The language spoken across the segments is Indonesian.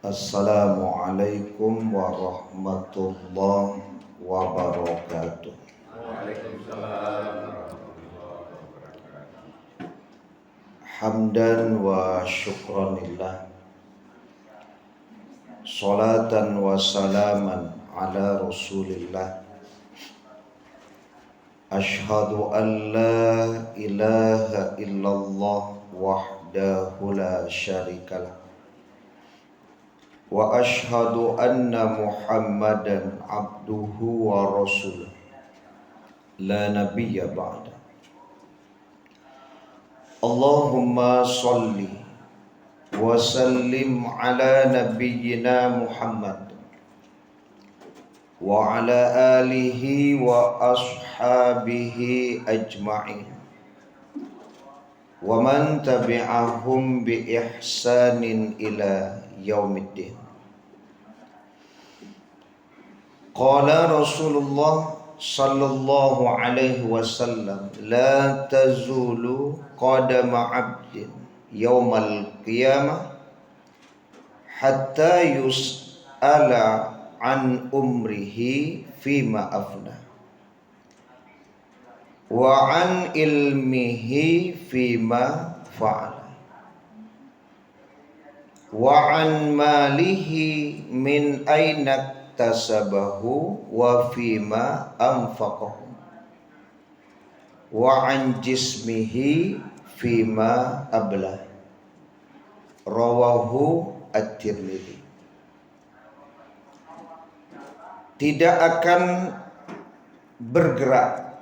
Assalamualaikum warahmatullahi wabarakatuh. Waalaikumsalam. Hamdan wa syukranillah, salatan wa salaman ala rasulillah. Ashhadu an la ilaha illallah wahdahu la syarikalah, wa ashhadu anna muhammadan abduhu wa rasuluh, la nabiyya ba'da. Allahumma salli wa sallim ala nabiyyina Muhammad wa ala alihi wa ashabihi ajma'in wa man tabi'ahum bi ihsanin ila yaumiddin. Qala Rasulullah sallallahu alaihi wasallam, la tazulu qadama 'abdin yaumal qiyamah hatta yus'ala an umrihi fima afna wa an ilmihi fima fa'ala wa an malihi min aina tasabahu wa fima anfaqahu wa an jismihi fima ablah. Rawahu at-Tirmidzi. Tidak akan bergerak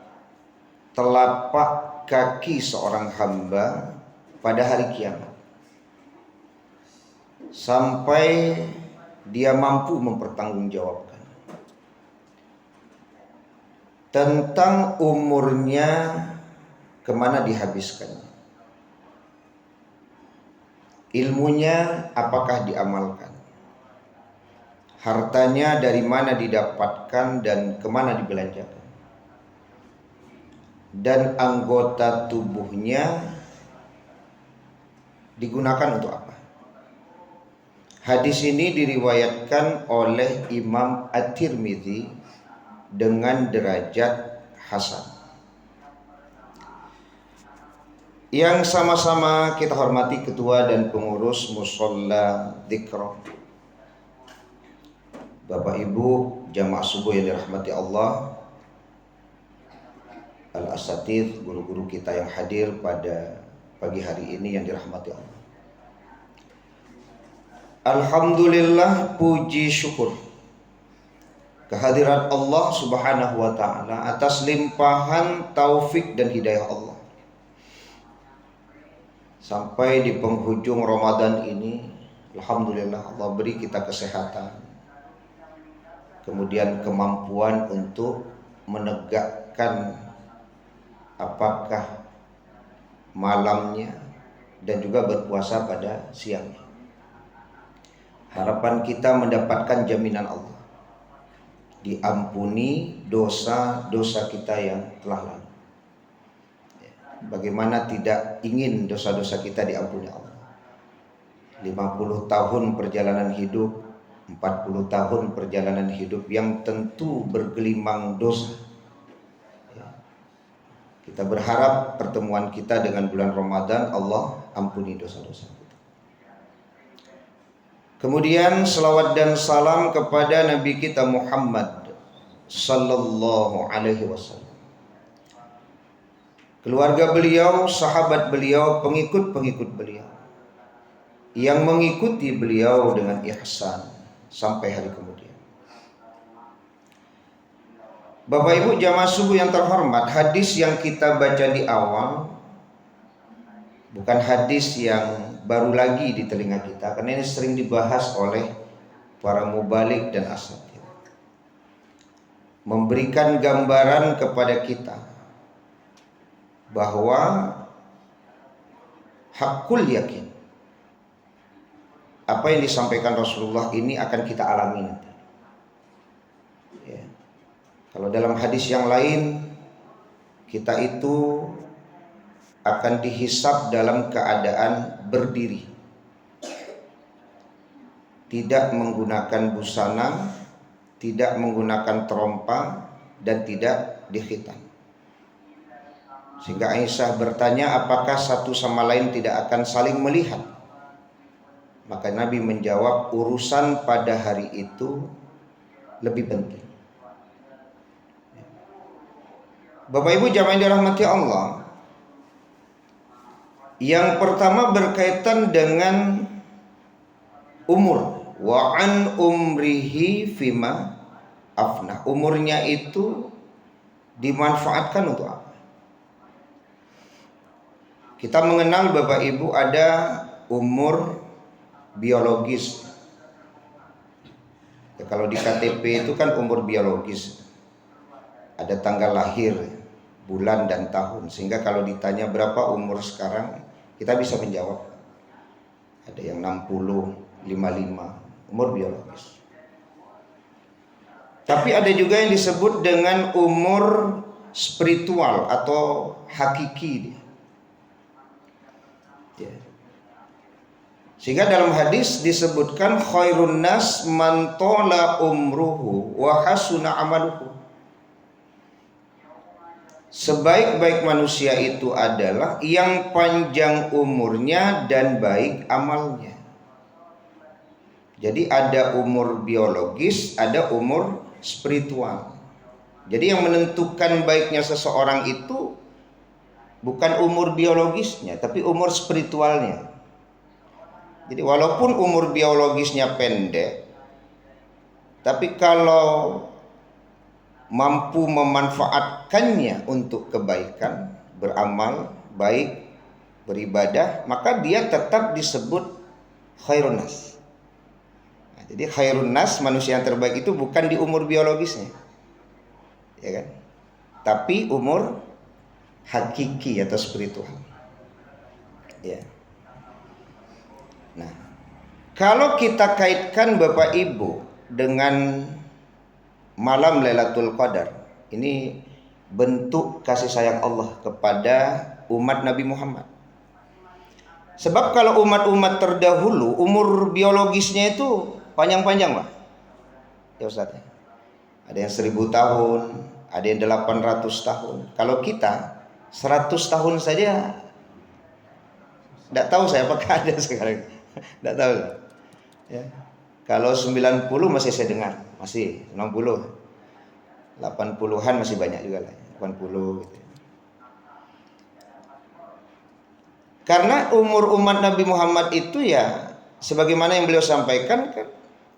telapak kaki seorang hamba pada hari kiamat sampai dia mampu mempertanggungjawabkan tentang umurnya, kemana dihabiskannya, ilmunya apakah diamalkan, hartanya dari mana didapatkan dan kemana dibelanjakan, dan anggota tubuhnya digunakan untuk apa. Hadis ini diriwayatkan oleh Imam At-Tirmidzi dengan derajat hasan. Yang sama-sama kita hormati ketua dan pengurus Musholla Dzikra, Bapak Ibu jamaah subuh yang dirahmati Allah, al-asatidz, guru-guru kita yang hadir pada pagi hari ini yang dirahmati Allah. Alhamdulillah, puji syukur kehadirat Allah Subhanahu wa ta'ala atas limpahan taufik dan hidayah Allah. Sampai di penghujung Ramadan ini, alhamdulillah Allah beri kita kesehatan, kemudian kemampuan untuk menegakkan apakah malamnya dan juga berpuasa pada siangnya. Harapan kita mendapatkan jaminan Allah, diampuni dosa-dosa kita yang telah lalu. Bagaimana tidak ingin dosa-dosa kita diampuni Allah. 50 tahun perjalanan hidup, 40 tahun perjalanan hidup yang tentu bergelimang dosa. Kita berharap pertemuan kita dengan bulan Ramadan, Allah ampuni dosa-dosa kita. Kemudian salawat dan salam kepada Nabi kita Muhammad sallallahu alaihi wasallam, keluarga beliau, sahabat beliau, pengikut-pengikut beliau yang mengikuti beliau dengan ihsan sampai hari kemudian. Bapak Ibu jamaah subuh yang terhormat, hadis yang kita baca di awal bukan hadis yang baru lagi di telinga kita, karena ini sering dibahas oleh para mubalik dan asatidz. Memberikan gambaran kepada kita bahwa hakul yakin, apa yang disampaikan Rasulullah ini akan kita alami nanti. Ya. Kalau dalam hadis yang lain, kita itu akan dihisab dalam keadaan berdiri, tidak menggunakan busana, tidak menggunakan trompa, dan tidak dikhitan. Sehingga Aisyah bertanya, apakah satu sama lain tidak akan saling melihat? Maka Nabi menjawab, urusan pada hari itu lebih penting. Bapak Ibu jamaah yang dirahmati Allah, yang pertama berkaitan dengan umur. Wa an umrihi fima afna. Umurnya itu dimanfaatkan untuk apa? Kita mengenal Bapak Ibu ada umur biologis. Ya, kalau di KTP itu kan umur biologis. Ada tanggal lahir, bulan dan tahun. Sehingga kalau ditanya berapa umur sekarang, kita bisa menjawab. Ada yang 60, 55, umur biologis. Tapi ada juga yang disebut dengan umur spiritual atau hakiki. Ya. Sehingga dalam hadis disebutkan khairun nas man tola umruhu wa hasuna amaluhu. Sebaik-baik manusia itu adalah yang panjang umurnya dan baik amalnya. Jadi ada umur biologis, ada umur spiritual. Jadi yang menentukan baiknya seseorang itu bukan umur biologisnya, tapi umur spiritualnya. Jadi walaupun umur biologisnya pendek, tapi kalau mampu memanfaatkannya untuk kebaikan, beramal baik, beribadah, maka dia tetap disebut khairun nas. Nah, jadi khairun nas, manusia yang terbaik itu bukan di umur biologisnya, ya kan? Tapi umur hakiki atau spiritual. Ya. Nah, kalau kita kaitkan Bapak Ibu dengan malam Lailatul Qadar, ini bentuk kasih sayang Allah kepada umat Nabi Muhammad. Sebab kalau umat-umat terdahulu umur biologisnya itu panjang-panjang, Pak. Ya Ustaz. Ada yang 1000 tahun, ada yang 800 tahun. Kalau kita 100 tahun saja tidak tahu saya apakah ada sekarang. Tidak tahu. Ya. Kalau 90 masih saya dengar, masih 60, 80-an masih banyak juga lah, 80 gitu. Karena umur umat Nabi Muhammad itu ya sebagaimana yang beliau sampaikan kan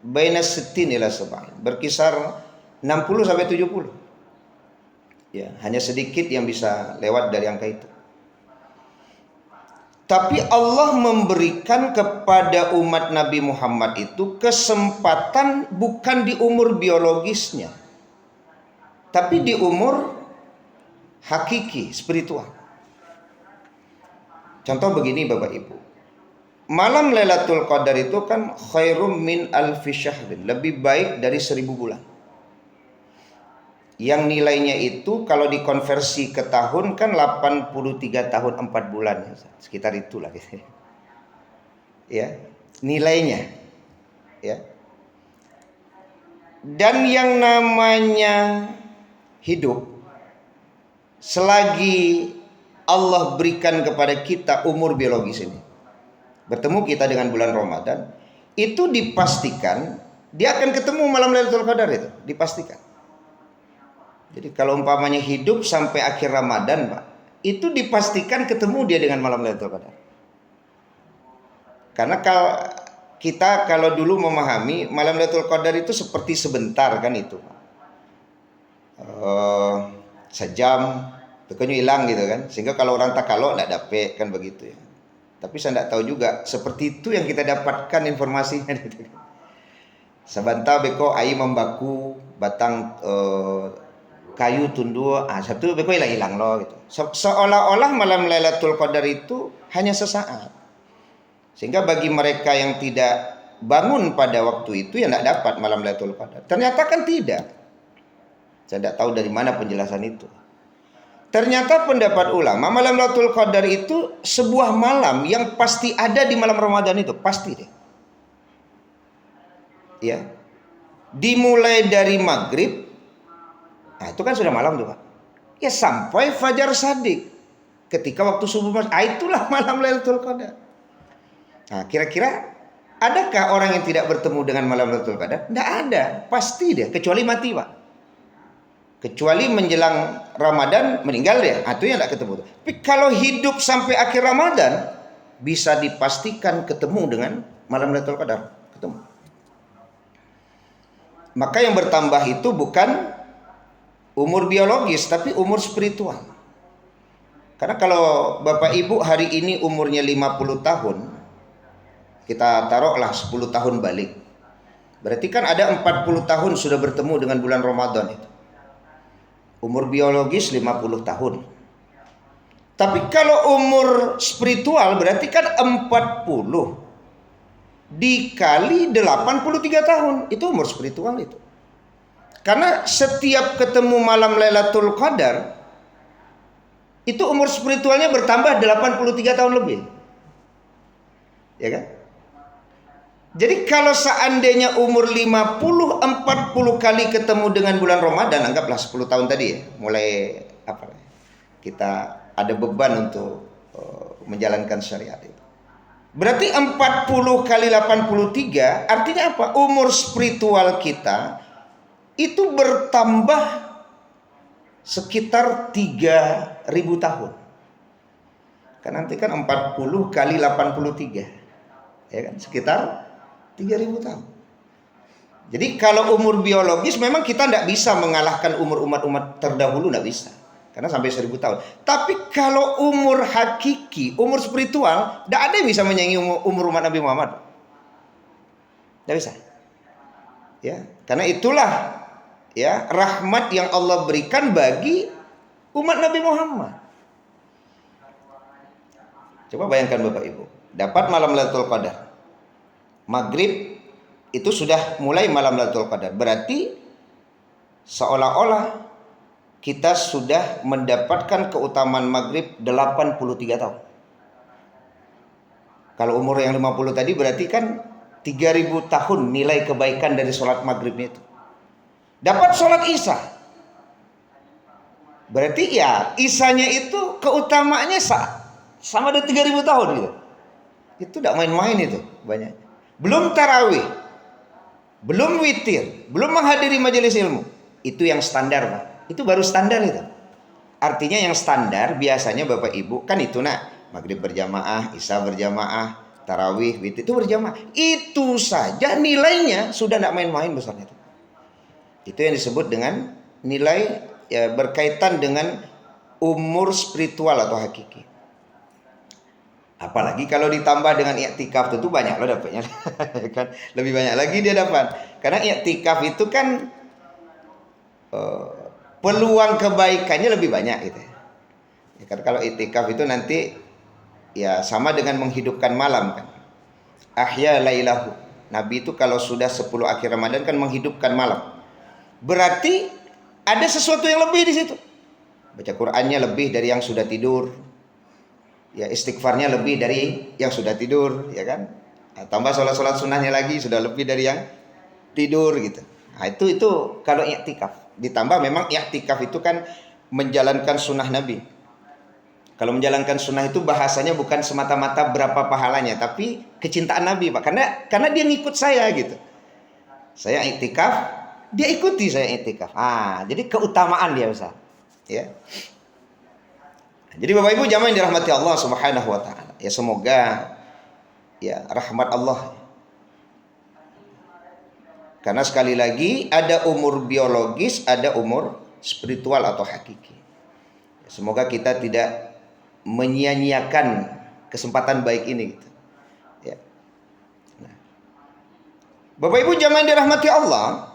baina sittin ila sab'in, berkisar 60 sampai 70. Ya, hanya sedikit yang bisa lewat dari angka itu. Tapi Allah memberikan kepada umat Nabi Muhammad itu kesempatan bukan di umur biologisnya, tapi di umur hakiki, spiritual. Contoh begini Bapak Ibu. Malam Lailatul Qadar itu kan khairum min alfi syahrin, lebih baik dari 1000 bulan. Yang nilainya itu kalau dikonversi ke tahun kan 83 tahun 4 bulan, sekitar itulah gitu. Ya, nilainya. Ya. Dan yang namanya hidup, selagi Allah berikan kepada kita umur biologis ini, bertemu kita dengan bulan Ramadan, itu dipastikan dia akan ketemu malam Lailatul Qadar, itu dipastikan. Jadi kalau umpamanya hidup sampai akhir Ramadan, Pak, itu dipastikan ketemu dia dengan malam Lailatul Qadar. Karena kalau dulu memahami malam Lailatul Qadar itu seperti sebentar kan itu, Pak. Sejam, pokoknya hilang gitu kan. Sehingga kalau orang takalok tidak dapat kan begitu ya. Tapi saya tidak tahu juga seperti itu yang kita dapatkan informasinya gitu. Sebentar beko air membaku batang kayu tundu, satu beko hilang loh gitu. Seolah-olah malam Lailatul Qadar itu hanya sesaat. Sehingga bagi mereka yang tidak bangun pada waktu itu ya tidak dapat malam Lailatul Qadar. Ternyata kan tidak. Saya tidak tahu dari mana penjelasan itu. Ternyata pendapat ulama malam Lailatul Qadar itu sebuah malam yang pasti ada di malam Ramadan itu, pasti deh. ya, dimulai dari maghrib, nah itu kan sudah malam tuh Pak, ya sampai fajar shadiq, ketika waktu subuh masuk, itulah malam Lailatul Qadar. Nah kira-kira adakah orang yang tidak bertemu dengan malam Lailatul Qadar? Tidak ada, pasti dia, kecuali mati Pak. Kecuali menjelang Ramadan meninggal dia, itu yang tidak ketemu. Tapi kalau hidup sampai akhir Ramadan, bisa dipastikan ketemu dengan malam Lailatul Qadar, ketemu. Maka yang bertambah itu bukan umur biologis, tapi umur spiritual. Karena kalau Bapak Ibu hari ini umurnya 50 tahun, kita taruhlah 10 tahun balik, berarti kan ada 40 tahun sudah bertemu dengan bulan Ramadan itu. Umur biologis 50 tahun. Tapi kalau umur spiritual berarti kan 40 dikali 83 tahun. Itu umur spiritual itu. Karena setiap ketemu malam Lailatul Qadar, itu umur spiritualnya bertambah 83 tahun lebih. Ya kan? Jadi kalau seandainya umur 50, 40 kali ketemu dengan bulan Ramadan, anggaplah 10 tahun tadi ya, mulai kita ada beban untuk menjalankan syariat itu. Berarti 40 kali 83 artinya apa? Umur spiritual kita itu bertambah sekitar 3000 tahun. Kan nanti kan 40 kali 83, ya kan, sekitar 3000 tahun. Jadi kalau umur biologis memang kita tidak bisa mengalahkan umur umat-umat terdahulu, tidak bisa. Karena sampai 1000 tahun. Tapi kalau umur hakiki, umur spiritual, tidak ada yang bisa menyaingi umur umat Nabi Muhammad. Tidak bisa. Ya, karena itulah ya rahmat yang Allah berikan bagi umat Nabi Muhammad. Coba bayangkan Bapak Ibu, dapat malam Lailatul Qadar. Maghrib itu sudah mulai malam Lailatul Qadar. Berarti seolah-olah kita sudah mendapatkan keutamaan maghrib 83 tahun. Kalau umur yang 50 tadi berarti kan 3000 tahun nilai kebaikan dari sholat maghribnya itu. Dapat sholat isya. Berarti ya isanya itu keutamaannya sama dengan 3000 tahun gitu. Itu tidak main-main itu banyak. Belum tarawih, belum witir, belum menghadiri majelis ilmu. Itu yang standar Pak. Itu baru standar itu. Artinya yang standar biasanya Bapak Ibu kan itu maghrib berjamaah, isya berjamaah, tarawih, witir itu berjamaah. Itu saja nilainya sudah tidak main-main besarnya itu. Itu yang disebut dengan nilai ya, berkaitan dengan umur spiritual atau hakiki. Apalagi kalau ditambah dengan i'tikaf, tentu banyak loh dapatnya. Kan lebih banyak lagi dia dapat. Karena i'tikaf itu kan peluang kebaikannya lebih banyak gitu. Ya kan kalau i'tikaf itu nanti ya sama dengan menghidupkan malam kan. Ahya lailahu. Nabi itu kalau sudah 10 akhir Ramadan kan menghidupkan malam. Berarti ada sesuatu yang lebih di situ. Baca Qur'annya lebih dari yang sudah tidur. Ya istighfarnya lebih dari yang sudah tidur, ya kan? Nah, tambah sholat sunnahnya lagi sudah lebih dari yang tidur gitu. Nah, itu kalau i'tikaf. Ditambah memang i'tikaf itu kan menjalankan sunnah Nabi. Kalau menjalankan sunnah itu bahasanya bukan semata-mata berapa pahalanya, tapi kecintaan Nabi Pak. Karena dia ngikut saya gitu. Saya i'tikaf, dia ikuti saya i'tikaf. Jadi keutamaan dia besar. Ya. Jadi Bapak Ibu jamaah yang dirahmati Allah Subhanahu wa taala. Ya semoga ya rahmat Allah. Karena sekali lagi ada umur biologis, ada umur spiritual atau hakiki. Semoga kita tidak menyia-nyiakan kesempatan baik ini gitu. Ya. Nah. Bapak Ibu jamaah yang dirahmati Allah,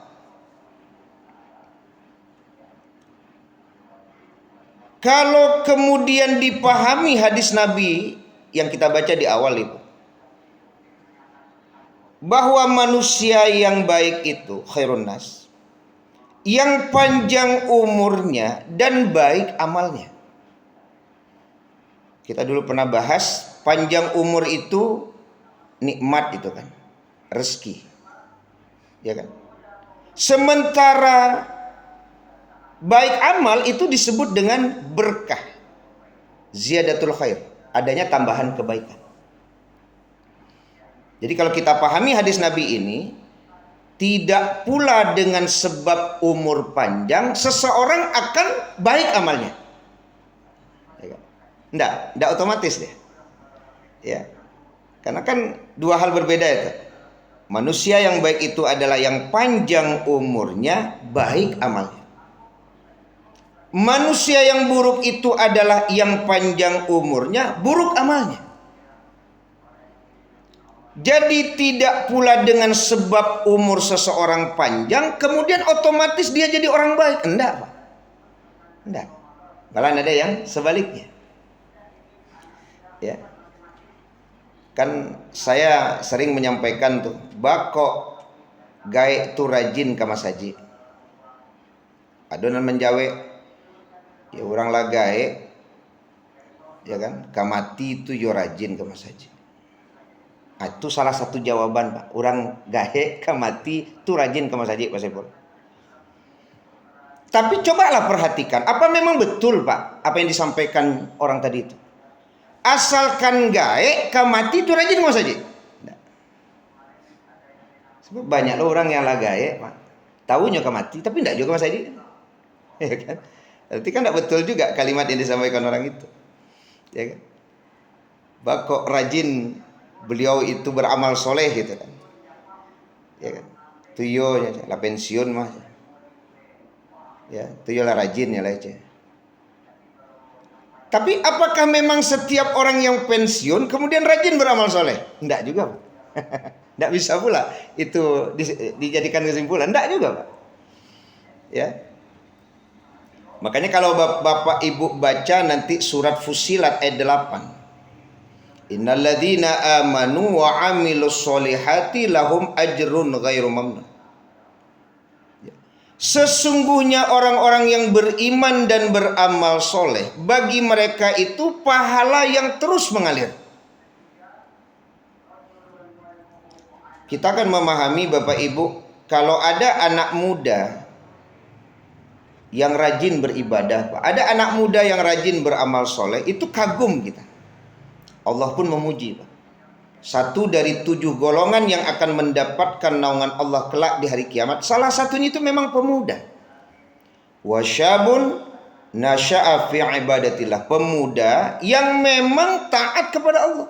kalau kemudian dipahami hadis Nabi yang kita baca di awal itu, bahwa manusia yang baik itu khairun nas, yang panjang umurnya dan baik amalnya. Kita dulu pernah bahas panjang umur itu nikmat itu kan, rezeki. Ya kan? Sementara baik amal itu disebut dengan berkah, ziyadatul khair, adanya tambahan kebaikan. Jadi kalau kita pahami hadis Nabi ini, tidak pula dengan sebab umur panjang seseorang akan baik amalnya. Ya kan? Enggak otomatis deh. Ya. Karena kan dua hal berbeda itu. Manusia yang baik itu adalah yang panjang umurnya, baik amalnya. Manusia yang buruk itu adalah yang panjang umurnya, buruk amalnya. Jadi tidak pula dengan sebab umur seseorang panjang kemudian otomatis dia jadi orang baik. Enggak, Pak. Enggak. Malah ada yang sebaliknya. Ya. Kan saya sering menyampaikan tuh, bako gae tu rajin ka masaji. Adonan menjawe ya orang lah gae, ya kan, kamati itu yo rajin ke masaji. Nah, itu salah satu jawaban, Pak. Orang gae kamati itu rajin ke masaji, Pak Saiful. Tapi cobalah perhatikan, apa memang betul, Pak, apa yang disampaikan orang tadi itu? Asalkan gae kamati itu rajin ke masaji. Nah. Sebab banyak loh orang yang lah gae, Pak. Tahunya kamati, tapi enggak juga masaji. Ya kan? Berarti kan tidak betul juga kalimat yang disampaikan orang itu. Ya kan? Kok rajin beliau itu beramal soleh gitu kan. Ya kan? Tuyonya lah pensiun mah. Ya, tuyo lah rajin ya lah. Tapi apakah memang setiap orang yang pensiun kemudian rajin beramal soleh? Tidak juga, Pak. Tidak bisa pula itu dijadikan kesimpulan. Tidak juga, Pak. Ya. Makanya kalau Bapak Ibu baca nanti surat Fussilat ayat 8. Innalladzina amanu wa amilus solihati lahum ajrun ghairu mamnun. Sesungguhnya orang-orang yang beriman dan beramal soleh, bagi mereka itu pahala yang terus mengalir. Kita akan memahami Bapak Ibu, kalau ada anak muda yang rajin beribadah, Pak, ada anak muda yang rajin beramal soleh, itu kagum kita. Allah pun memuji, Pak. Satu dari 7 golongan yang akan mendapatkan naungan Allah kelak di hari kiamat, salah satunya itu memang pemuda. Wasyabun nasya'a fi ibadatillah, pemuda yang memang taat kepada Allah.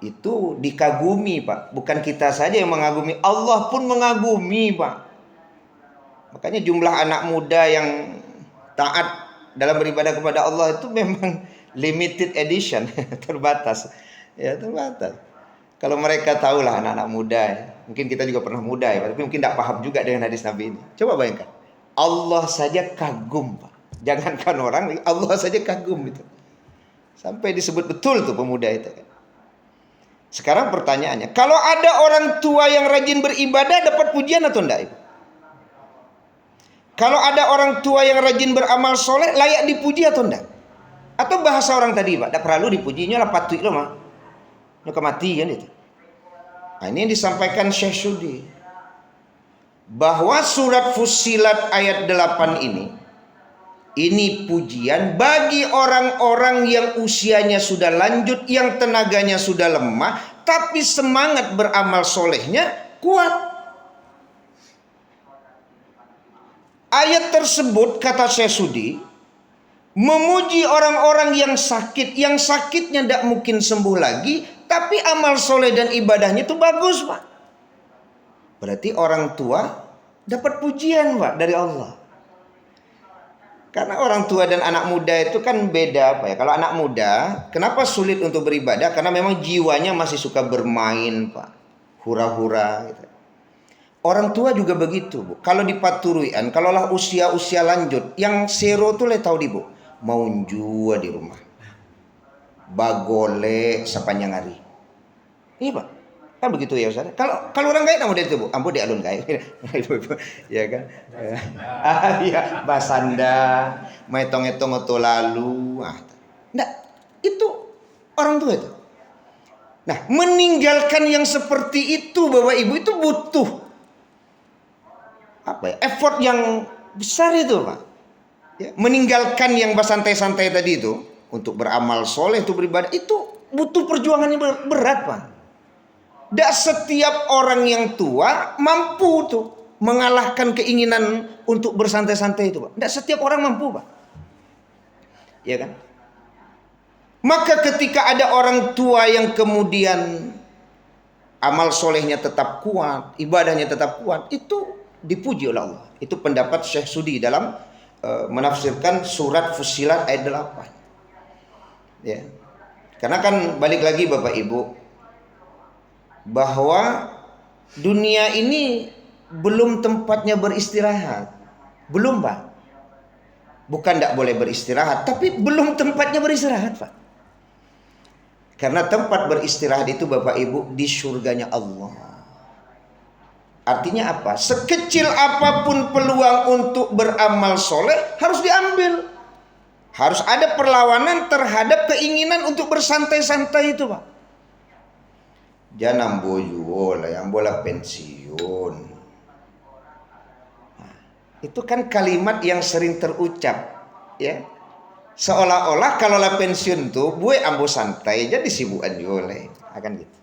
Itu dikagumi, Pak. Bukan kita saja yang mengagumi, Allah pun mengagumi, Pak. Makanya jumlah anak muda yang taat dalam beribadah kepada Allah itu memang limited edition, terbatas. Ya, terbatas. Kalau mereka tahulah anak-anak muda, ya. Mungkin kita juga pernah muda ya, tapi mungkin tidak paham juga dengan hadis Nabi ini. Coba bayangkan, Allah saja kagum, Pak. Jangankan orang, Allah saja kagum itu. Sampai disebut betul tuh pemuda itu. Sekarang pertanyaannya, kalau ada orang tua yang rajin beribadah dapat pujian atau enggak, Ibu? Kalau ada orang tua yang rajin beramal soleh, layak dipuji atau enggak? Atau bahasa orang tadi, Pak, tidak perlu dipujinya lah patut loh, mah. Ini kematian itu. Nah, ini yang disampaikan Syekh Sudi. Bahwa surat Fussilat ayat 8 ini pujian bagi orang-orang yang usianya sudah lanjut, yang tenaganya sudah lemah, tapi semangat beramal solehnya kuat. Ayat tersebut, kata Syekh Sudi, memuji orang-orang yang sakit, yang sakitnya tidak mungkin sembuh lagi, tapi amal soleh dan ibadahnya itu bagus, Pak. Berarti orang tua dapat pujian, Pak, dari Allah. Karena orang tua dan anak muda itu kan beda, Pak ya. Kalau anak muda, kenapa sulit untuk beribadah? Karena memang jiwanya masih suka bermain, Pak. Hura-hura gitu. Orang tua juga begitu, Bu. Kalau di Paturuian, kalaulah usia-usia lanjut, yang sero tuh le tahu di, Bu. Mau jua di rumah. Bagole sepanjang hari. Iya, Pak. Kan begitu ya, Ustaz. Kalau orang kaya namun itu, Bu. Ampun di alun kaya. Ya kan? Iya, basanda, metong-etong oto lalu. Nah, itu orang tua itu. Nah, meninggalkan yang seperti itu, Bapak Ibu, itu butuh effort yang besar itu Pak. Ya, meninggalkan yang santai-santai tadi itu untuk beramal soleh, untuk beribadah, itu butuh perjuangan yang berat Pak. Tidak setiap orang yang tua mampu tuh mengalahkan keinginan untuk bersantai-santai itu Pak. Tidak setiap orang mampu Pak. Ya kan? Maka ketika ada orang tua yang kemudian amal solehnya tetap kuat, ibadahnya tetap kuat, itu dipuji oleh Allah. Itu pendapat Syekh Sudi dalam menafsirkan surat Fussilat ayat 8. Ya. Karena kan balik lagi Bapak Ibu, bahwa dunia ini belum tempatnya beristirahat. Belum Pak. Bukan tidak boleh beristirahat, tapi belum tempatnya beristirahat Pak. Karena tempat beristirahat itu Bapak Ibu di surganya Allah. Artinya apa? Sekecil apapun peluang untuk beramal soleh harus diambil. Harus ada perlawanan terhadap keinginan untuk bersantai-santai itu Pak. Jangan boyo lah yang bola pensiun. Nah, itu kan kalimat yang sering terucap, ya. Seolah-olah kalau lah pensiun tuh gue ambo santai jadi sibukan oleh akan gitu.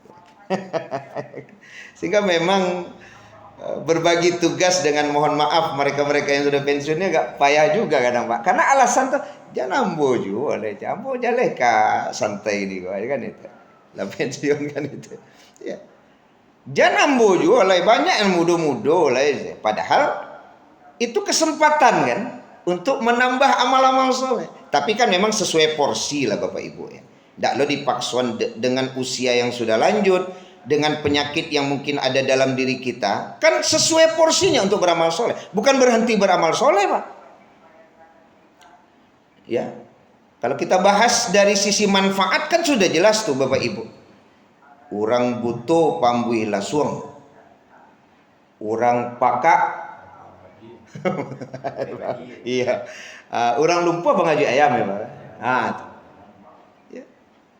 Sehingga memang berbagi tugas dengan mohon maaf mereka-mereka yang sudah pensiunnya agak payah juga kadang Pak. Karena alasan tuh jangan ambo juga oleh ambo jaleka santai ini kan itu. Lah pensiun kan itu. Ya. Jangan ambo juga oleh banyak yang muda-muda oleh. Padahal itu kesempatan kan untuk menambah amal-amal soleh. Tapi kan memang sesuai porsi lah Bapak Ibu ya. Tidak lo dipaksakan dengan usia yang sudah lanjut, dengan penyakit yang mungkin ada dalam diri kita. Kan sesuai porsinya untuk beramal soleh. Bukan berhenti beramal soleh Pak. Ya. Kalau kita bahas dari sisi manfaat kan sudah jelas tuh Bapak Ibu. Orang butuh pambui lasuang. Orang pakak. Iya. Orang lupa pengaji ayam ya Pak. Nah, ya.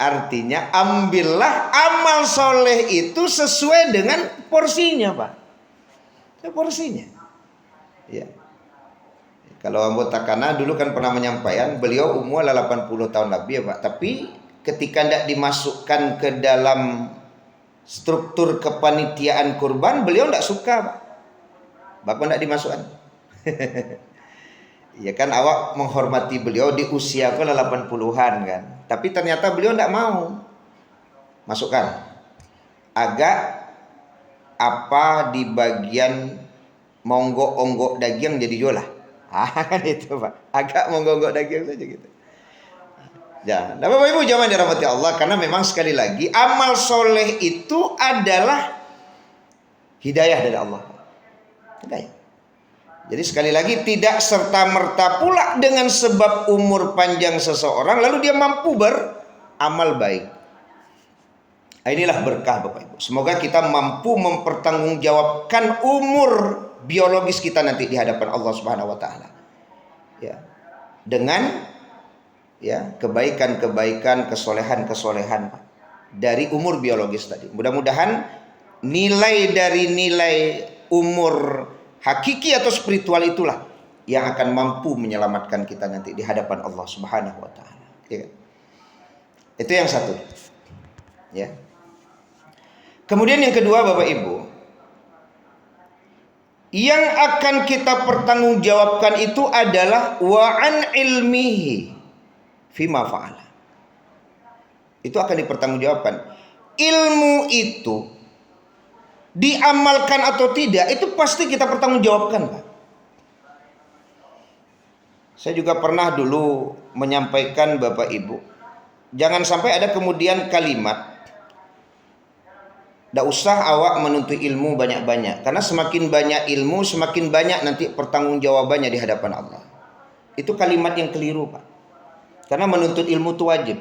Artinya ambillah amal soleh itu sesuai dengan porsinya Pak. Ya, porsinya. Ya. Kalau anggota Kana dulu kan pernah menyampaikan beliau umur 80 tahun lebih ya Pak. Tapi ketika tidak dimasukkan ke dalam struktur kepanitiaan kurban beliau tidak suka Pak. Bapak tidak dimasukkan. Ya kan awak menghormati beliau di usia ke 80-an kan. Tapi ternyata beliau tidak mau masukkan. Agak apa di bagian monggok-onggok daging jadi jolah. Kan itu Pak. Agak monggok-onggok daging saja gitu. Ya, nah Bapak Ibu jangan dirahmati Allah karena memang sekali lagi amal soleh itu adalah hidayah dari Allah. Hidayah. Jadi sekali lagi tidak serta-merta pula dengan sebab umur panjang seseorang lalu dia mampu beramal baik. Inilah berkah Bapak Ibu. Semoga kita mampu mempertanggungjawabkan umur biologis kita nanti di hadapan Allah Subhanahu wa taala. Ya. Dengan ya, kebaikan-kebaikan, kesolehan-kesolehan dari umur biologis tadi. Mudah-mudahan nilai dari nilai umur hakiki atau spiritual itulah yang akan mampu menyelamatkan kita nanti di hadapan Allah Subhanahu wa taala. Ya. Itu yang satu. Ya. Kemudian yang kedua Bapak Ibu, yang akan kita pertanggungjawabkan itu adalah wa an ilmihi fima fa'ala. Itu akan dipertanggungjawabkan. Ilmu itu diamalkan atau tidak itu pasti kita pertanggungjawabkan Pak. Saya juga pernah dulu menyampaikan Bapak Ibu, jangan sampai ada kemudian kalimat tidak usah awak menuntut ilmu banyak-banyak, karena semakin banyak ilmu semakin banyak nanti pertanggungjawabannya di hadapan Allah. Itu kalimat yang keliru Pak. Karena menuntut ilmu itu wajib.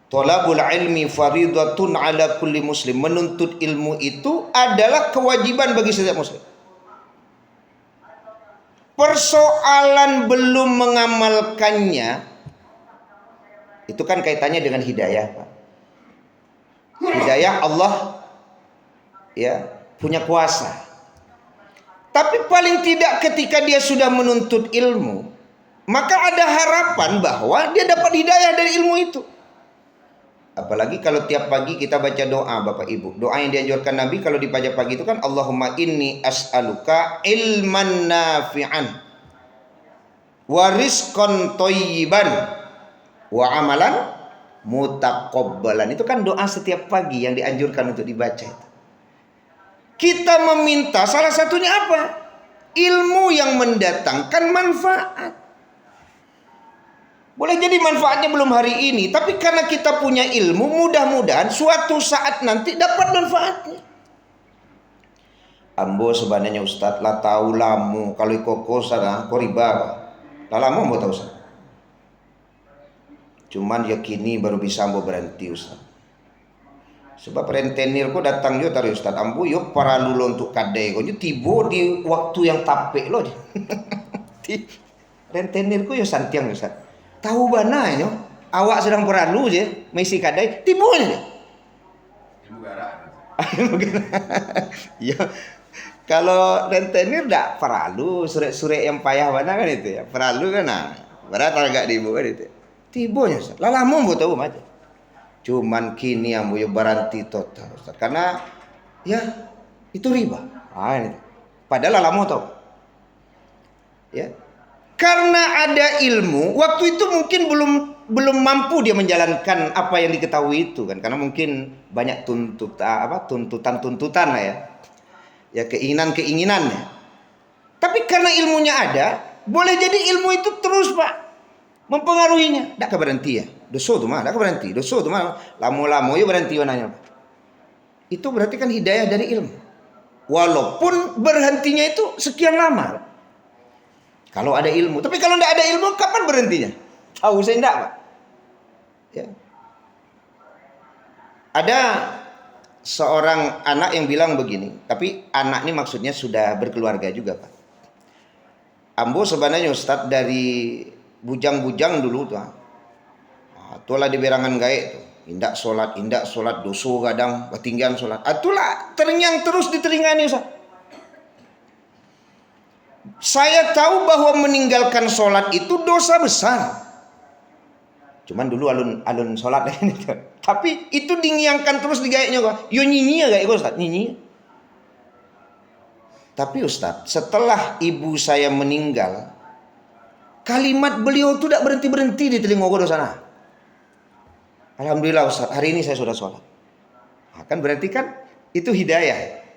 Thalabul ilmi faridatun ala kulli muslim. Menuntut ilmu itu adalah kewajiban bagi setiap muslim. Persoalan belum mengamalkannya itu kan kaitannya dengan hidayah Pak. Hidayah Allah ya punya kuasa. Tapi paling tidak ketika dia sudah menuntut ilmu, maka ada harapan bahwa dia dapat hidayah dari ilmu itu. Apalagi kalau tiap pagi kita baca doa, Bapak Ibu. Doa yang dianjurkan Nabi kalau di pagi itu kan, Allahumma inni as'aluka ilman nafi'an wa rizqan thayyiban wa amalan mutaqabbalan. Itu kan doa setiap pagi yang dianjurkan untuk dibaca itu. Kita meminta salah satunya apa? Ilmu yang mendatangkan manfaat. Boleh jadi manfaatnya belum hari ini, tapi karena kita punya ilmu, mudah-mudahan suatu saat nanti dapat manfaatnya. Ambo sebenarnya Ustadz lah tahu lamu kalau koko sana koriba lah lama mau tahu Ustadz. Cuman yakini baru bisa ambo berhenti Ustadz. Sebab rentenir ko datang yo tadi Ustadz ambo yo para lulo untuk kadai ko tibo di waktu yang tapek lo. Rentenir ko yo santiang Ustadz. Tahu bana yo, awak sedang peralu je, mesti kadai, timbul je. Ya, kalau rentenir dak peralu, sure-sure yang payah bana kan itu ya. Peralu kan nah, berat agak dibu kan itu. Tibonya, lah lama mau tahu macam. Cuman kini yang mau baranti total, Ustaz. Karena ya itu riba. Ah, ini. Padahal lama tahu. Ya. Karena ada ilmu, waktu itu mungkin belum mampu dia menjalankan apa yang diketahui itu kan, karena mungkin banyak tuntutan lah ya keinginannya. Tapi karena ilmunya ada, boleh jadi ilmu itu terus Pak mempengaruhinya. Tak berhenti ya, dosa tu mah, tak berhenti, dosa tu mah, lamo-lamo ya berhenti wananya Pak. Itu berarti kan hidayah dari ilmu, walaupun berhentinya itu sekian lama. Kalau ada ilmu, tapi kalau tidak ada ilmu, kapan berhentinya? Tahu saya tidak, Pak. Ya. Ada seorang anak yang bilang begini, tapi anak ini maksudnya sudah berkeluarga juga, Pak. Ambo sebenarnya Ustadz dari bujang-bujang dulu tuh. Itulah di berangan gaek tuh. Indak solat, doso kadang, ketinggian solat. Itulah terngiang terus di telinga ini Ustadz. Saya tahu bahwa meninggalkan sholat itu dosa besar. Cuman dulu alun sholat gitu. Tapi itu dingiangkan terus di gaeknya kok. Yo nyinyi ya gaek Ustaz, nyinyi. Tapi Ustaz, setelah ibu saya meninggal, kalimat beliau itu tidak berhenti di telinga gue sana. Alhamdulillah Ustaz, hari ini saya sudah sholat. Nah, kan berarti kan itu hidayah.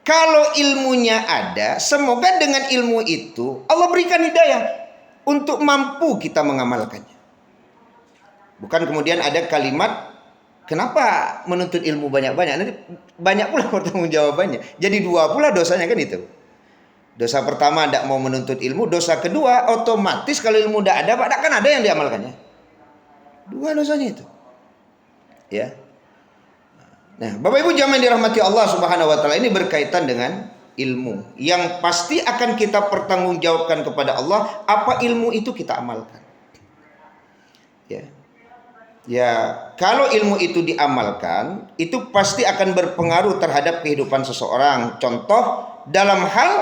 Kalau ilmunya ada, semoga dengan ilmu itu Allah berikan hidayah untuk mampu kita mengamalkannya. Bukan kemudian ada kalimat, kenapa menuntut ilmu banyak-banyak? Nanti banyak pula pertanggung jawabannya. Jadi dua pula dosanya kan itu. Dosa pertama tidak mau menuntut ilmu, dosa kedua otomatis kalau ilmu tidak ada, Pak, kan ada yang diamalkannya. Dua dosanya itu. Ya. Nah, Bapak Ibu jamaah yang dirahmati Allah Subhanahu wa taala, ini berkaitan dengan ilmu yang pasti akan kita pertanggungjawabkan kepada Allah. Apa ilmu itu kita amalkan? Ya. Ya, kalau ilmu itu diamalkan, itu pasti akan berpengaruh terhadap kehidupan seseorang. Contoh dalam hal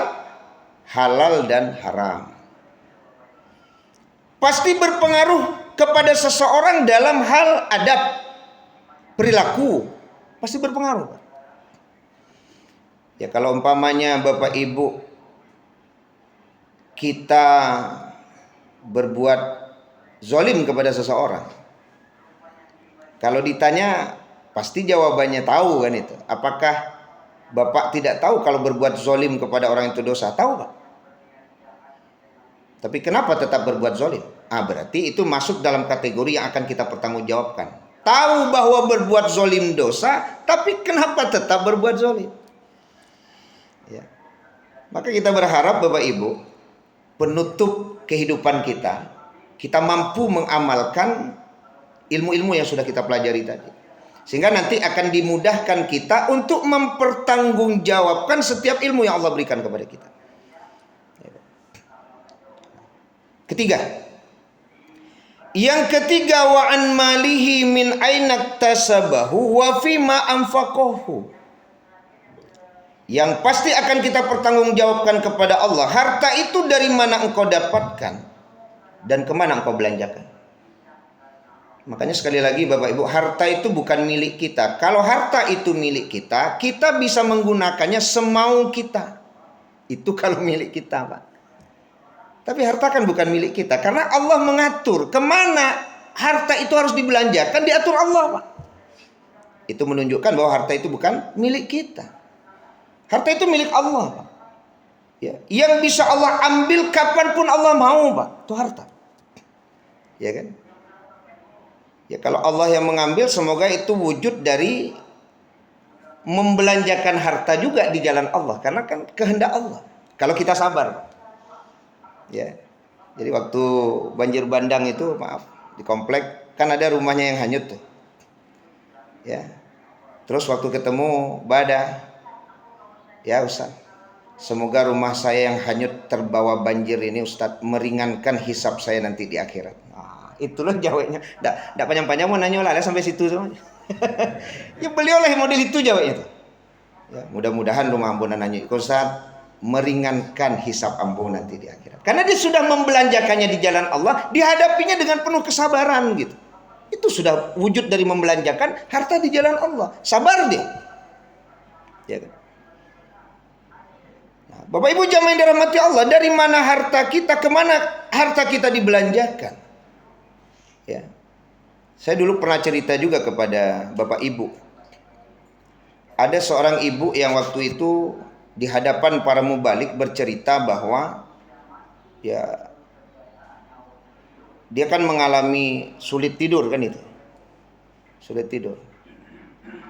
halal dan haram. Pasti berpengaruh kepada seseorang dalam hal adab, perilaku. Pasti berpengaruh. Ya kalau umpamanya Bapak Ibu kita berbuat zalim kepada seseorang, kalau ditanya pasti jawabannya tahu kan itu. Apakah Bapak tidak tahu kalau berbuat zalim kepada orang itu dosa? Tahu Pak. Tapi kenapa tetap berbuat zalim? Berarti itu masuk dalam kategori yang akan kita pertanggungjawabkan. Tahu bahwa berbuat zalim dosa, tapi kenapa tetap berbuat zalim? Ya. Maka kita berharap Bapak Ibu, penutup kehidupan kita mampu mengamalkan ilmu-ilmu yang sudah kita pelajari tadi. Sehingga nanti akan dimudahkan kita untuk mempertanggungjawabkan setiap ilmu yang Allah berikan kepada kita. Yang ketiga wa an malihi min ainak tasabahu wa fima anfaqahu. yang pasti akan kita pertanggungjawabkan kepada Allah. Harta itu dari mana engkau dapatkan dan kemana engkau belanjakan. Makanya sekali lagi Bapak Ibu, harta itu bukan milik kita. Kalau harta itu milik kita, kita bisa menggunakannya semau kita. Itu kalau milik kita, Pak. Tapi harta kan bukan milik kita, karena Allah mengatur kemana harta itu harus dibelanjakan, diatur Allah, Pak. Itu menunjukkan bahwa harta itu bukan milik kita. Harta itu milik Allah, Pak. Ya, yang bisa Allah ambil kapanpun Allah mau, Pak. Itu harta. Ya kan? Ya, kalau Allah yang mengambil, semoga itu wujud dari membelanjakan harta juga di jalan Allah, karena kan kehendak Allah. Kalau kita sabar, ya. Jadi waktu banjir bandang itu, maaf, di komplek kan ada rumahnya yang hanyut tuh. Ya. Terus waktu ketemu Badah, ya Ustaz, semoga rumah saya yang hanyut terbawa banjir ini Ustaz meringankan hisab saya nanti di akhirat. Itulah jawabnya. Nggak panjang-panjang mau nanya lah sampai situ semuanya. Ya beliau lah model itu jawabnya itu. Ya, mudah-mudahan rumah ampunan nanya Ustaz meringankan hisab ampun nanti di akhirat. Karena dia sudah membelanjakannya di jalan Allah, dihadapinya dengan penuh kesabaran gitu. Itu sudah wujud dari membelanjakan harta di jalan Allah. Sabar dia. Ya kan? Nah, Bapak Ibu jamaah yang dirahmati Allah, dari mana harta kita, kemana harta kita dibelanjakan? Ya, saya dulu pernah cerita juga kepada Bapak Ibu. Ada seorang ibu yang waktu itu di hadapan para mubalik bercerita bahwa ya dia kan mengalami sulit tidur kan itu. Sulit tidur.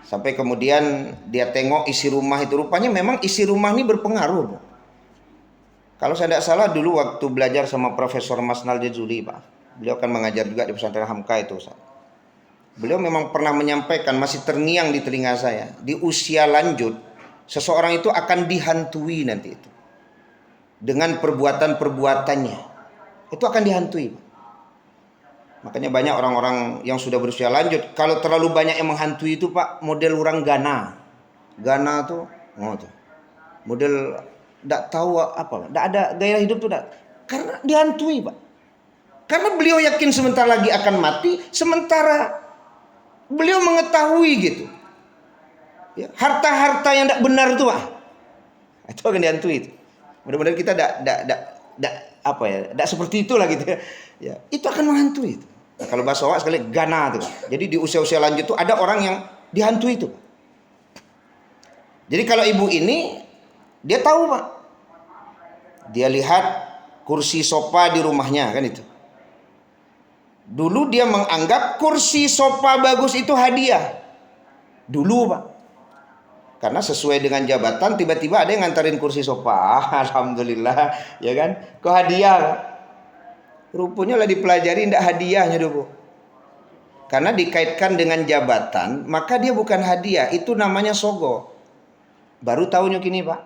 Sampai kemudian dia tengok isi rumah itu, rupanya memang isi rumah ini berpengaruh. Kalau saya tidak salah dulu waktu belajar sama Profesor Masnal Jazuli, Pak. Beliau akan mengajar juga di pesantren Hamka itu, Ustaz. Beliau memang pernah menyampaikan, masih terngiang di telinga saya, di usia lanjut seseorang itu akan dihantui nanti itu dengan perbuatan-perbuatannya. Itu akan dihantui. Makanya banyak orang-orang yang sudah berusia lanjut, kalau terlalu banyak yang menghantui itu, Pak, model orang Ghana. Ghana tuh, model tidak tahu apa, tidak ada gaya hidup tuh, karena dihantui, Pak. Karena beliau yakin sebentar lagi akan mati, sementara beliau mengetahui gitu. Ya, harta-harta yang tidak benar itu, Pak. Itu akan dihantui itu. Mudah-mudahan kita tidak seperti itulah gitu ya. Ya, itu akan menghantui itu. Nah, kalau bahasa Jawa sekali Gana itu, Pak. Jadi di usia-usia lanjut itu ada orang yang dihantui itu. Jadi kalau ibu ini dia tahu, Pak. Dia lihat kursi sofa di rumahnya kan itu. Dulu dia menganggap kursi sofa bagus itu hadiah. Dulu, Pak. Karena sesuai dengan jabatan, tiba-tiba ada yang nganterin kursi sofa. Alhamdulillah, ya kan? Kok hadiah? Rupanya lah dipelajari tidak hadiahnya dulu. Karena dikaitkan dengan jabatan, maka dia bukan hadiah, itu namanya sogo. Baru tahu kini, Pak.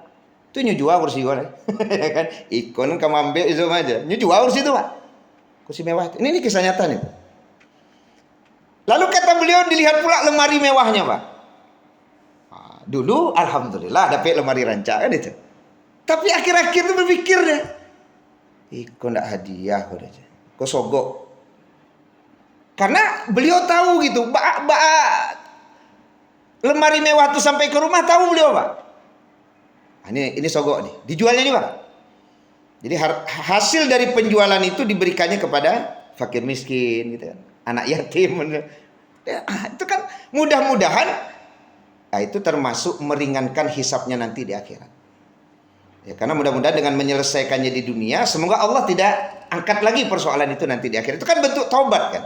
Itu nyujual kursi gue. Ya kan? Ikon kamu ambil itu aja. Nyujual kursi itu, Pak. Kursi mewah. Ini kisah nyata nih. Lalu kata beliau dilihat pula lemari mewahnya, Pak. Nah, dulu alhamdulillah dapat lemari rancak kan itu. Tapi akhir-akhir itu berpikir deh. Kok ndak hadiah kok aja. Kok sogok. Karena beliau tahu gitu, lemari mewah itu sampai ke rumah tahu beliau, Pak. Nah, ini sogok nih. Dijualnya nih, Pak. Jadi hasil dari penjualan itu diberikannya kepada fakir miskin gitu kan. Anak yatim. Ya, itu kan mudah-mudahan itu termasuk meringankan hisapnya nanti di akhirat. Ya, karena mudah-mudahan dengan menyelesaikannya di dunia, semoga Allah tidak angkat lagi persoalan itu nanti di akhirat. Itu kan bentuk taubat kan.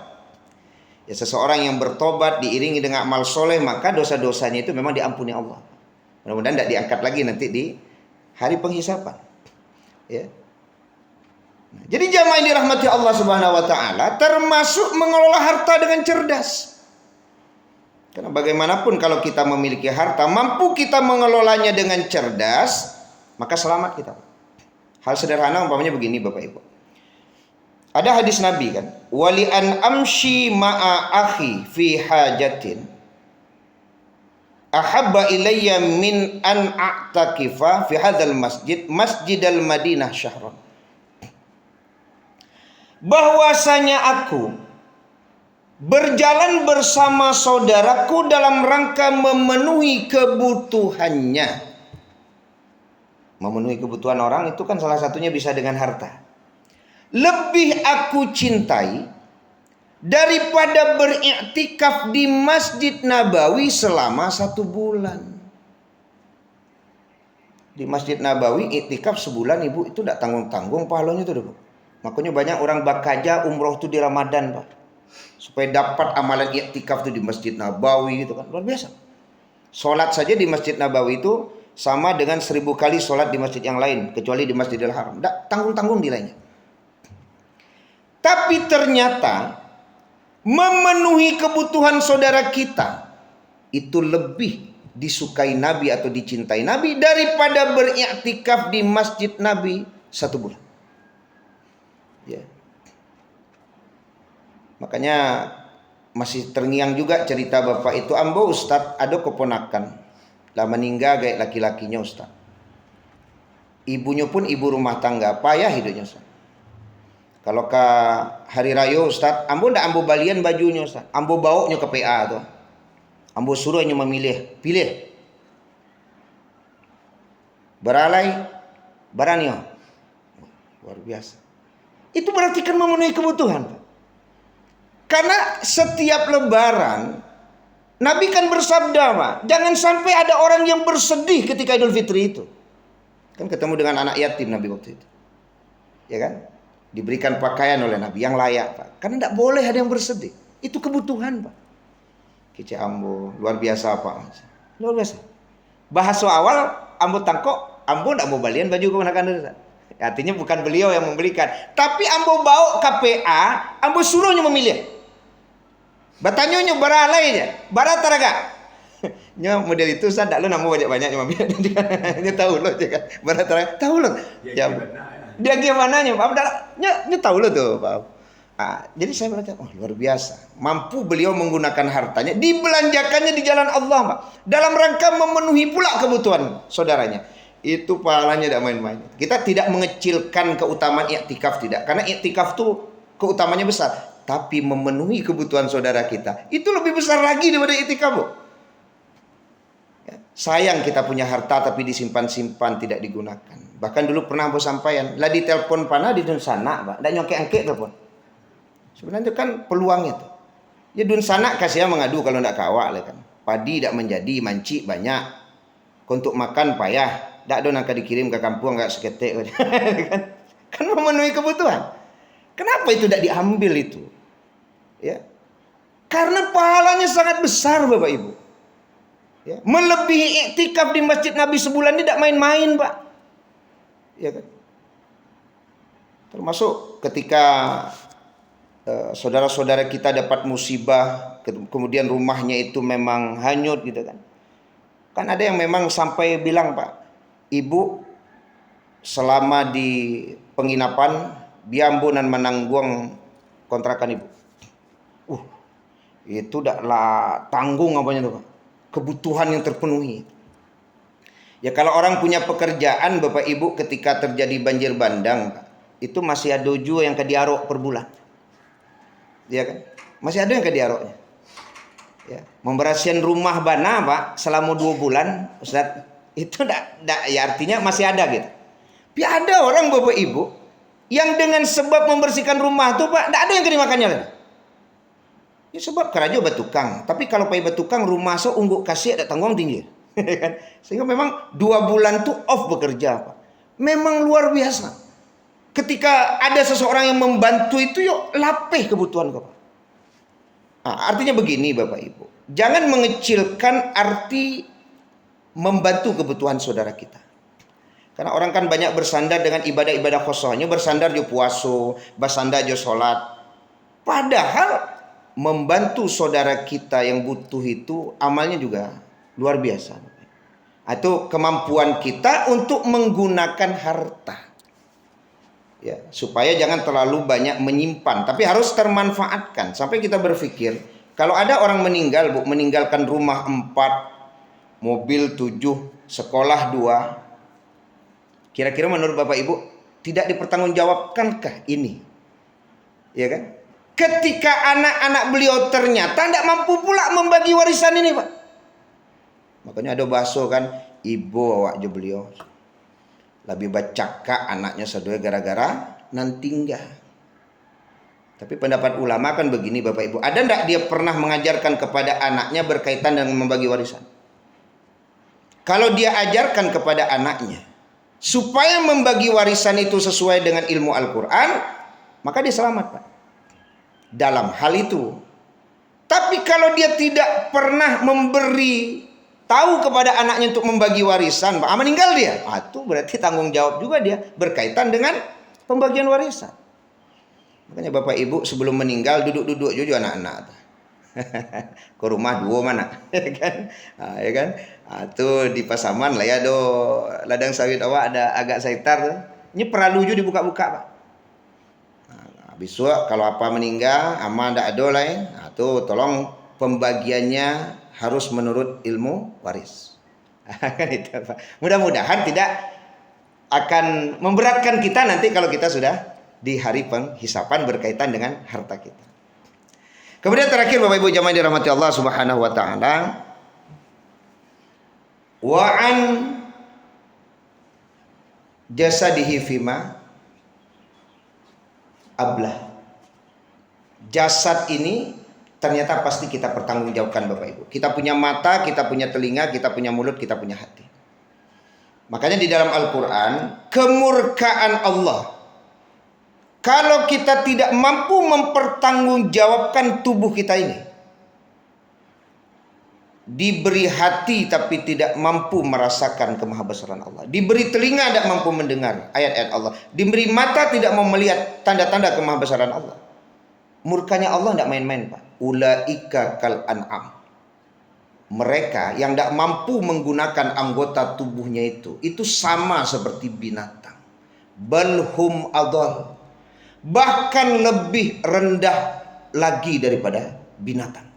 Ya, seseorang yang bertobat diiringi dengan amal soleh, maka dosa-dosanya itu memang diampuni Allah. Mudah-mudahan tidak diangkat lagi nanti di hari penghisapan. Ya. Jadi jamaah yang dirahmati Allah Subhanahu wa taala termasuk mengelola harta dengan cerdas. Karena bagaimanapun kalau kita memiliki harta, mampu kita mengelolanya dengan cerdas, maka selamat kita. Hal sederhana umpamanya begini Bapak Ibu. Ada hadis Nabi kan, wali an amshi ma'a akhi fi hajatin ahabba ilayya min an a'takifa fi hadzal masjidal Madinah syahran. Bahwasanya aku berjalan bersama saudaraku dalam rangka memenuhi kebutuhannya. Memenuhi kebutuhan orang itu kan salah satunya bisa dengan harta. Lebih aku cintai daripada beriktikaf di Masjid Nabawi selama 1 bulan. Di Masjid Nabawi iktikaf sebulan, ibu, itu tidak tanggung-tanggung pahalanya itu, Bu. Makanya banyak orang bakaja umroh itu di Ramadan, Pak, supaya dapat amalan iktikaf itu di Masjid Nabawi gitu kan. Luar biasa. Sholat saja di Masjid Nabawi itu sama dengan 1000 kali sholat di masjid yang lain, kecuali di Masjidil Haram. Tidak tanggung-tanggung nilainya. Tapi ternyata memenuhi kebutuhan saudara kita itu lebih disukai Nabi atau dicintai Nabi daripada beriktikaf di Masjid Nabi 1 bulan. Ya. Makanya masih terngiang juga cerita bapak itu, ambo Ustadz ada keponakan lah meninggal kayak laki-lakinya Ustadz. Ibunya pun ibu rumah tangga, payah hidupnya Ustadz. Kalau ke hari raya Ustadz, ambo ndak ambo balian bajunya Ustadz, ambo bawanya ke PA tuh. Ambo suruhnya memilih, pilih. Beralai, baranio. Luar biasa. Itu berarti kan memenuhi kebutuhan. Karena setiap lebaran Nabi kan bersabda, Pak, jangan sampai ada orang yang bersedih ketika Idul Fitri itu. Kan ketemu dengan anak yatim Nabi waktu itu. Ya kan? Diberikan pakaian oleh Nabi yang layak, Pak. Karena tidak boleh ada yang bersedih. Itu kebutuhan, Pak. Kece ambo, luar biasa, Pak. Luar biasa. Bahasa awal ambo tangkok, ambo tidak mau balian baju keponakan. Artinya bukan beliau yang membelikan, tapi ambo bawa KPA, ambo suruhnya memilih. Batanyonya baralai aja, barataraga. Nya model itu saya tidak lo namo banyak-banyak cuma dia tahu lo kan. Barataraga tahu lo. Ya. Dia gimana nya, Pak? Nya tahu lo tuh, Pak. Jadi saya berkata, oh luar biasa. Mampu beliau menggunakan hartanya, dibelanjakannya di jalan Allah, Pak. Dalam rangka memenuhi pula kebutuhan saudaranya. Itu pahalanya tidak main-main. Kita tidak mengecilkan keutamaan iktikaf, tidak. Karena iktikaf itu keutamanya besar. Tapi memenuhi kebutuhan saudara kita itu lebih besar lagi daripada iktikaf, Bu. Ya, sayang kita punya harta tapi disimpan-simpan tidak digunakan. Bahkan dulu pernah bos sampaian, lah di telepon panah di dun sana, Pak. Ndak nyongke-angke telepon. Sebenarnya kan peluangnya tuh. Ya dun sana kasih mengadu kalau ndak kawak lah kan. Padi tidak menjadi, manci banyak. Untuk makan payah. Ndak ada nangka dikirim ke kampung enggak seketek kan memenuhi kebutuhan. Kenapa itu tidak diambil itu? Ya. Karena pahalanya sangat besar, Bapak Ibu. Ya, melebihi iktikaf di Masjid Nabi sebulan tidak main-main, Pak. Ya kan? Termasuk ketika saudara-saudara kita dapat musibah, kemudian rumahnya itu memang hanyut gitu kan. Kan ada yang memang sampai bilang, Pak, Ibu selama di penginapan biambunan menanggung kontrakan Ibu. Itu tidaklah tanggung apanya tuh, Pak. Kebutuhan yang terpenuhi. Ya kalau orang punya pekerjaan, Bapak Ibu, ketika terjadi banjir bandang, Pak, itu masih ada juga yang ke diarok per bulan. Ya kan? Masih ada yang ke diaroknya. Ya, memberasihin rumah bana, Pak, selama 2 bulan, Ustaz. Itu ya artinya masih ada gitu. Tapi ada orang, Bapak Ibu, yang dengan sebab membersihkan rumah tuh, Pak, tidak ada yang kedimakannya lagi. Ya sebab keraja batukang. Tapi kalau pay batukang rumah so ungguk kasih ada tanggung tinggi. Sehingga memang 2 bulan tuh off bekerja, Pak. Memang luar biasa. Ketika ada seseorang yang membantu itu, yuk lapih kebutuhan kau, Pak. Artinya begini, Bapak Ibu. Jangan mengecilkan arti membantu kebutuhan saudara kita. Karena orang kan banyak bersandar dengan ibadah-ibadah khosohnya, bersandar jo puaso, bersandar jo sholat. Padahal membantu saudara kita yang butuh itu amalnya juga luar biasa. Itu kemampuan kita untuk menggunakan harta. Ya, supaya jangan terlalu banyak menyimpan, tapi harus termanfaatkan. Sampai kita berpikir, kalau ada orang meninggal, Bu, meninggalkan rumah 4, mobil 7, sekolah 2. Kira-kira menurut Bapak Ibu tidak dipertanggungjawabkankah ini? Ya kan? Ketika anak-anak beliau ternyata tidak mampu pula membagi warisan ini, Pak. Makanya ada bahasa kan, ibu awak je beliau lebih baca kak anaknya sedua gara-gara nanti enggak. Tapi pendapat ulama kan begini Bapak Ibu, ada enggak dia pernah mengajarkan kepada anaknya berkaitan dengan membagi warisan? Kalau dia ajarkan kepada anaknya supaya membagi warisan itu sesuai dengan ilmu Al-Quran, maka dia selamat, Pak, dalam hal itu. Tapi kalau dia tidak pernah memberi tahu kepada anaknya untuk membagi warisan, Pak, meninggal dia, itu berarti tanggung jawab juga dia berkaitan dengan pembagian warisan. Makanya Bapak Ibu sebelum meninggal duduk-duduk juga anak-anak ke rumah 2 mana kan, ya kan, tuh di Pasaman lah ya, do ladang sawit awak ada agak saitar tuh. Ini perlu juga dibuka-buka, Pak. Besok kalau apa meninggal ama ndak ada lah ya, tuh tolong pembagiannya harus menurut ilmu waris. Kan itu, Pak. Mudah-mudahan tidak akan memberatkan kita nanti kalau kita sudah di hari penghisapan berkaitan dengan harta kita. Kemudian terakhir Bapak Ibu jamaah dirahmati Allah Subhanahu wa taala, wa an jasadihi fima ablah. Jasad ini ternyata pasti kita pertanggungjawabkan Bapak Ibu. Kita punya mata, kita punya telinga, kita punya mulut, kita punya hati. Makanya di dalam Al-Quran, kemurkaan Allah kalau kita tidak mampu mempertanggungjawabkan tubuh kita ini. Diberi hati tapi tidak mampu merasakan kemahabesaran Allah. Diberi telinga tidak mampu mendengar ayat-ayat Allah. Diberi mata tidak mau melihat tanda-tanda kemahabesaran Allah. Murkanya Allah tidak main-main, Pak. Ulaika kal an'am. Mereka yang tidak mampu menggunakan anggota tubuhnya itu sama seperti binatang. Balhum adall. Bahkan lebih rendah lagi daripada binatang.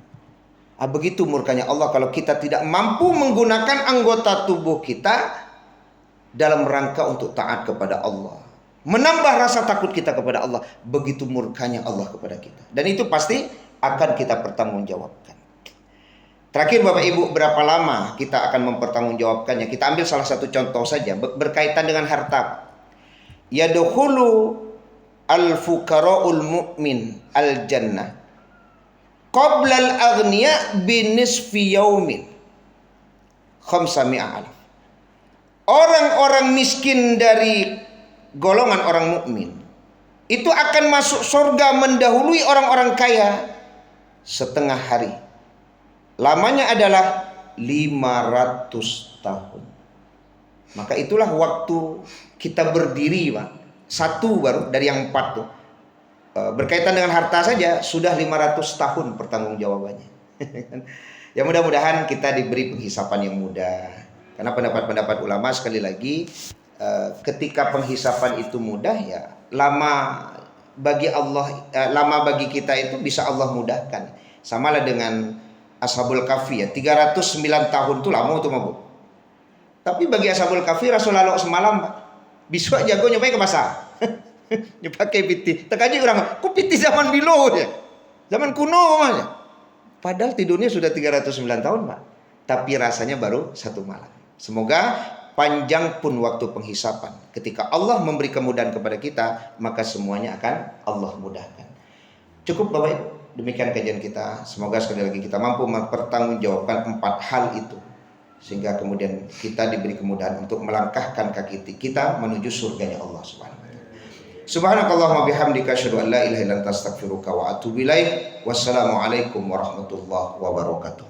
Begitu murkanya Allah kalau kita tidak mampu menggunakan anggota tubuh kita dalam rangka untuk taat kepada Allah, menambah rasa takut kita kepada Allah. Begitu murkanya Allah kepada kita, dan itu pasti akan kita pertanggungjawabkan. Terakhir Bapak Ibu, berapa lama kita akan mempertanggungjawabkannya? Kita ambil salah satu contoh saja berkaitan dengan harta. Yadkhulu al-fuqara'ul mu'min al-jannah qabla al-aghniya binisfi yaumin khamsami'a alaf. Orang-orang miskin dari golongan orang mukmin itu akan masuk surga mendahului orang-orang kaya setengah hari. Lamanya adalah 500 tahun. Maka itulah waktu kita berdiri, Pak. 1 baru dari yang 4 tuh. Berkaitan dengan harta saja sudah 500 tahun pertanggungjawabannya. Ya mudah-mudahan kita diberi penghisapan yang mudah. Karena pendapat-pendapat ulama sekali lagi, ketika penghisapan itu mudah, ya lama bagi Allah, lama bagi kita itu bisa Allah mudahkan. Samalah dengan Ashabul Kahfi ya, 309 tahun itu lama tuh mabuk. Tapi bagi Ashabul Kahfi Rasulullah semalam, Pak. Besok jago nyobain ke pasar. Pakai piti. Tekaji orang, kok piti zaman dulu ya? Zaman kuno aja. Padahal tidurnya sudah 309 tahun, Pak. Tapi rasanya baru 1 malam. Semoga panjang pun waktu penghisapan. Ketika Allah memberi kemudahan kepada kita, maka semuanya akan Allah mudahkan. Cukup Bapak Ibu, demikian kajian kita. Semoga sekali lagi kita mampu mempertanggungjawabkan 4 hal itu, sehingga kemudian kita diberi kemudahan untuk melangkahkan kaki kita menuju surganya Allah Subhanahu wa taala. Subhanakallahumma bihamdika asyhadu an la ilaha illa anta astaghfiruka wa atubu ilaik. Wassalamualaikum warahmatullahi wabarakatuh.